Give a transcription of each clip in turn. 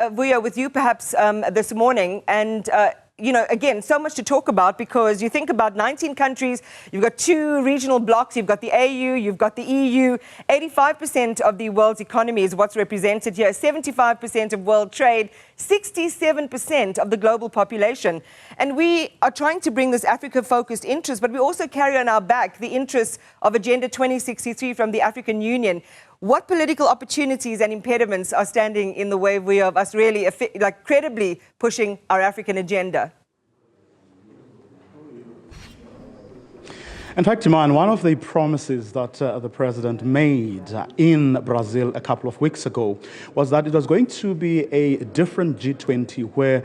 Vuyo, with you perhaps this morning, and again, so much to talk about, because you think about 19 countries, you've got 2 regional blocks, you've got the AU, you've got the EU, 85% of the world's economy is what's represented here, 75% of world trade, 67% of the global population. And we are trying to bring this Africa-focused interest, but we also carry on our back the interests of Agenda 2063 from the African Union. What political opportunities and impediments are standing in the way of us really credibly pushing our African agenda? In fact, Iman, one of the promises that the president made in Brazil a couple of weeks ago was that it was going to be a different G20 where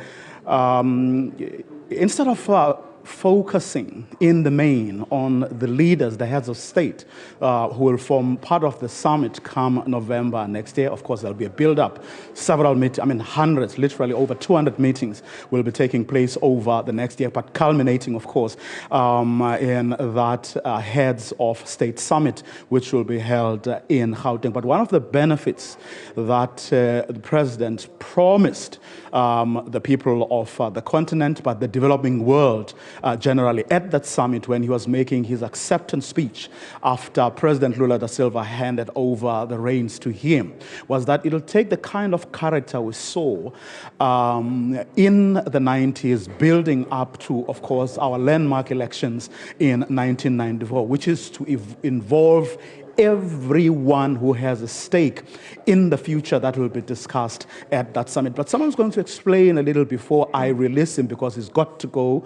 instead of focusing in the main on the leaders, the heads of state, who will form part of the summit come November next year. Of course, there'll be a build-up. Several meetings, hundreds, literally over 200 meetings will be taking place over the next year, but culminating, of course, in that heads of state summit, which will be held in Gauteng. But one of the benefits that the president promised the people of the continent, but the developing world generally, at that summit when he was making his acceptance speech after President Lula da Silva handed over the reins to him, was that it'll take the kind of character we saw in the 90s, building up to, of course, our landmark elections in 1994, which is to involve everyone who has a stake in the future that will be discussed at that summit. But someone's going to explain a little before I release him, because he's got to go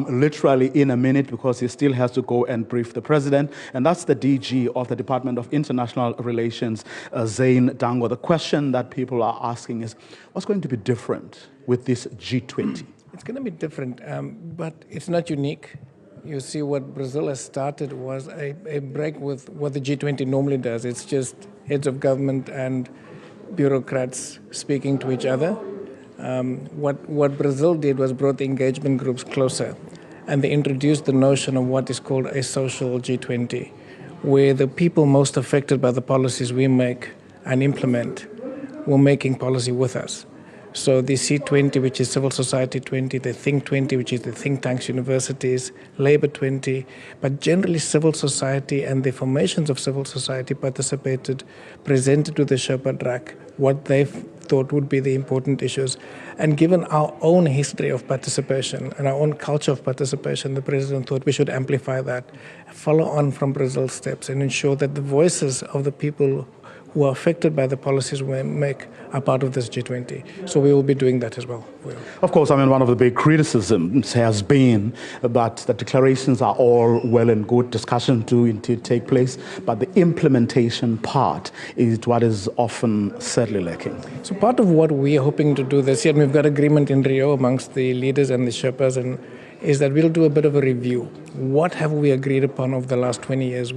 literally in a minute, because he still has to go and brief the president. And that's the DG of the Department of International Relations, Zane Dangor. The question that people are asking is, what's going to be different with this G20? It's going to be different, but it's not unique. You see, what Brazil has started was a break with what the G20 normally does. It's just heads of government and bureaucrats speaking to each other. What Brazil did was brought the engagement groups closer, and they introduced the notion of what is called a social G20, where the people most affected by the policies we make and implement were making policy with us. So the C20, which is Civil Society 20, the Think 20, which is the think tanks, universities, Labour 20, but generally civil society and the formations of civil society participated, presented to the Sherpa Drac what they thought would be the important issues. And given our own history of participation and our own culture of participation, the president thought we should amplify that, follow on from Brazil's steps, and ensure that the voices of the people who are affected by the policies we make are part of this G20. So we will be doing that as well. Of course, one of the big criticisms has been that the declarations are all well and good, discussion do indeed take place, but the implementation part is what is often sadly lacking. So part of what we are hoping to do this year, and we've got agreement in Rio amongst the leaders and the Sherpas, and is that we'll do a bit of a review. What have we agreed upon over the last 20 years?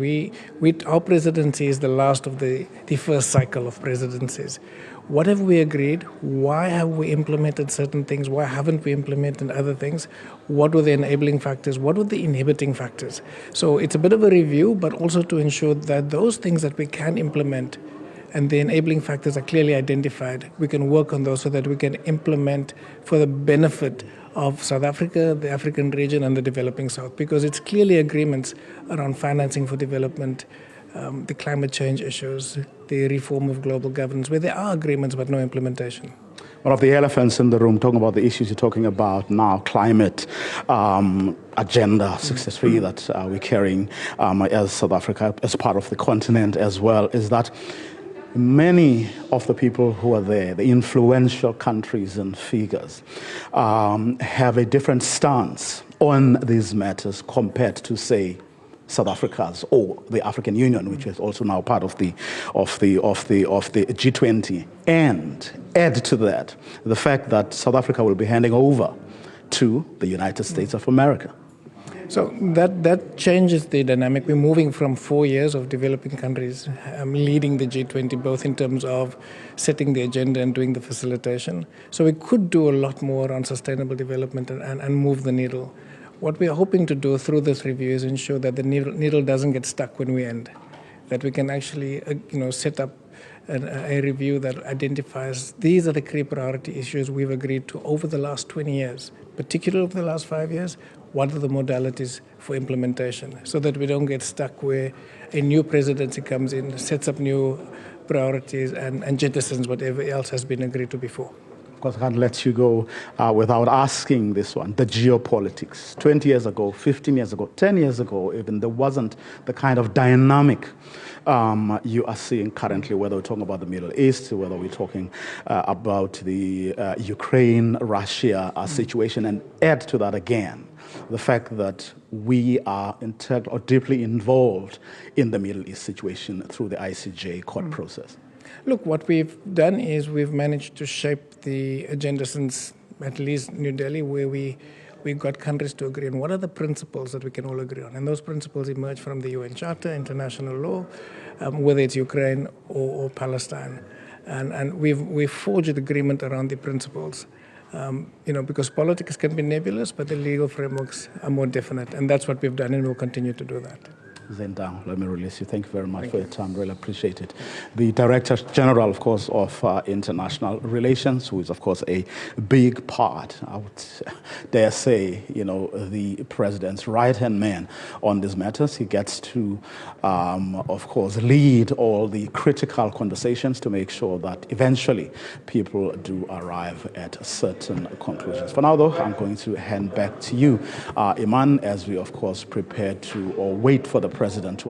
Our presidency is the last of the first cycle of presidencies. What have we agreed? Why have we implemented certain things? Why haven't we implemented other things? What were the enabling factors? What were the inhibiting factors? So it's a bit of a review, but also to ensure that those things that we can implement and the enabling factors are clearly identified, we can work on those so that we can implement for the benefit of South Africa, the African region, and the developing South, because it's clearly agreements around financing for development, the climate change issues, the reform of global governance, where there are agreements but no implementation. One of the elephants in the room, talking about the issues you're talking about now, climate agenda 63 that we're carrying as South Africa, as part of the continent as well, is that many of the people who are there, the influential countries and figures, have a different stance on these matters compared to, say, South Africa's or the African Union, which is also now part of the G20. And add to that the fact that South Africa will be handing over to the United States of America. So that changes the dynamic. We're moving from 4 years of developing countries leading the G20, both in terms of setting the agenda and doing the facilitation. So we could do a lot more on sustainable development and move the needle. What we are hoping to do through this review is ensure that the needle doesn't get stuck when we end, that we can actually set up a review that identifies these are the key priority issues we've agreed to over the last 20 years, particularly over the last 5 years. What are the modalities for implementation so that we don't get stuck where a new presidency comes in, sets up new priorities and jettisons whatever else has been agreed to before. Of course, I can't let you go without asking this one, the geopolitics. 20 years ago, 15 years ago, 10 years ago, even there wasn't the kind of dynamic you are seeing currently, whether we're talking about the Middle East, whether we're talking about the Ukraine-Russia situation, and add to that again the fact that we are deeply involved in the Middle East situation through the ICJ court process. Look, what we've done is we've managed to shape the agenda since at least New Delhi, where we got countries to agree on what are the principles that we can all agree on. And those principles emerge from the UN Charter, international law, whether it's Ukraine or Palestine. And we've forged agreement around the principles. Because politics can be nebulous, but the legal frameworks are more definite. And that's what we've done, and we'll continue to do that. Zane Dangor, let me release you. Thank you very much for your time. Really appreciate it. The Director General, of course, of International Relations, who is, of course, a big part, I would dare say, the President's right-hand man on these matters. He gets to, of course, lead all the critical conversations to make sure that eventually people do arrive at certain conclusions. For now, though, I'm going to hand back to you, Iman, as we, of course, prepare to or wait for the President to